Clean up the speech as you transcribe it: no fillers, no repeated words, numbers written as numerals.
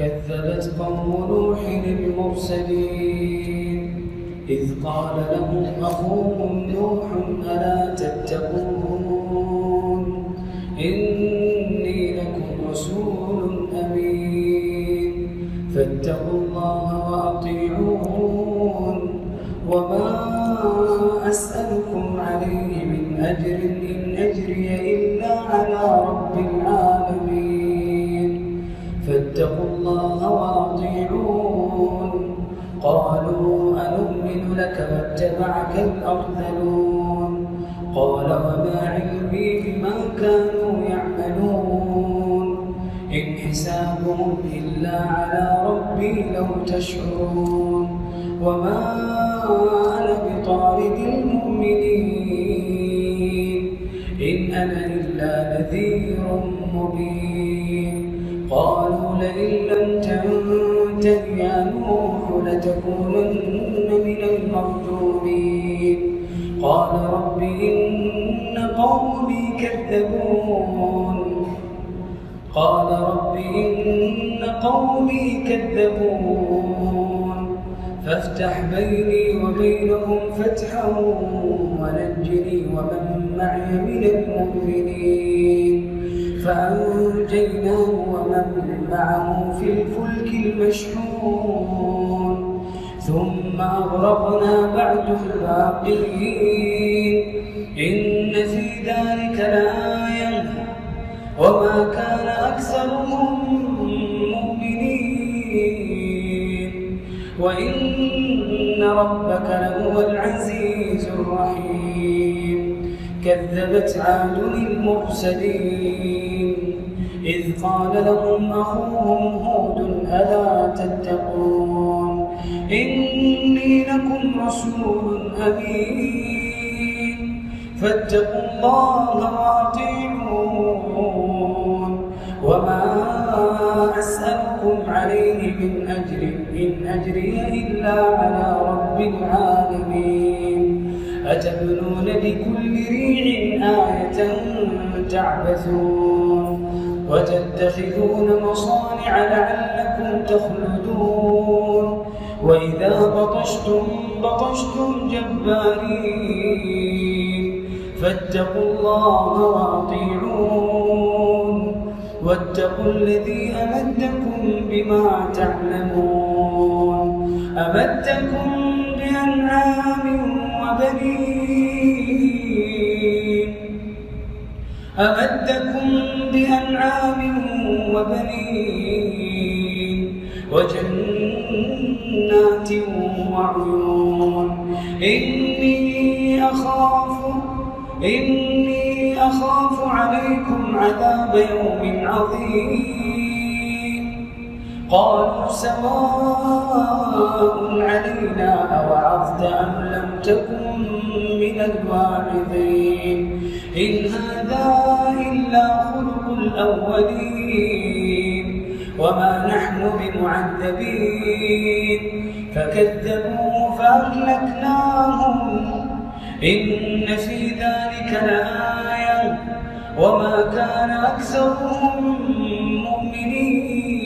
كذبت قوم نوح المرسلين إذ قال لهم أخوهم نوح ألا تتقون إني لكم رسول أمين فاتقوا الله وأطيعون وما أسألكم عليه من أجر إن أجري إلا على رب العالمين فاتقوا الله وأطيعون قالوا أنؤمن لك واتبعك الأرذلون قال وما علمي بما كانوا يعملون إن حسابهم إلا على ربي لو تشعرون وما أنا بطارد المؤمنين إن أنا إلا نذير مبين قالوا لئن لم تنته يا نوح لتكونن من المرجومين قال رب إن قومي كذبون فافتح بيني وبينهم فتحا ونجني ومن معي من المؤمنين فأنجيناه ومن معه في الفلك المشحون ثم أغرقنا بعد الباقين إن في ذلك لآية وما كان أكثرهم مؤمنين وإن ربك لهو العزيز الرحيم كذبت عاد المرسلين إذ قال لهم أخوهم هود ألا تتقون إني لكم رسول أمين فاتقوا الله وأطيعون وما أسألكم عليه من أجر إن أجري إلا على رب العالمين أتبنون بكل ريع آية تعبثون وتتخذون مصانع لعلكم تخلدون وإذا بطشتم جبارين فاتقوا الله وأطيعون واتقوا الذي أمدكم بما تعلمون أمدكم بأنعام وبنين وجنات وعيون إني أخاف عليكم عذاب يوم عظيم قالوا سواء علينا أوعظت أم لم تكن من الواعظين إن هذا إلا خلق الأولين وما نحن بمعذبين فكذبوا فأهلكناهم إن في ذلك لآية وما كان أكثرهم مؤمنين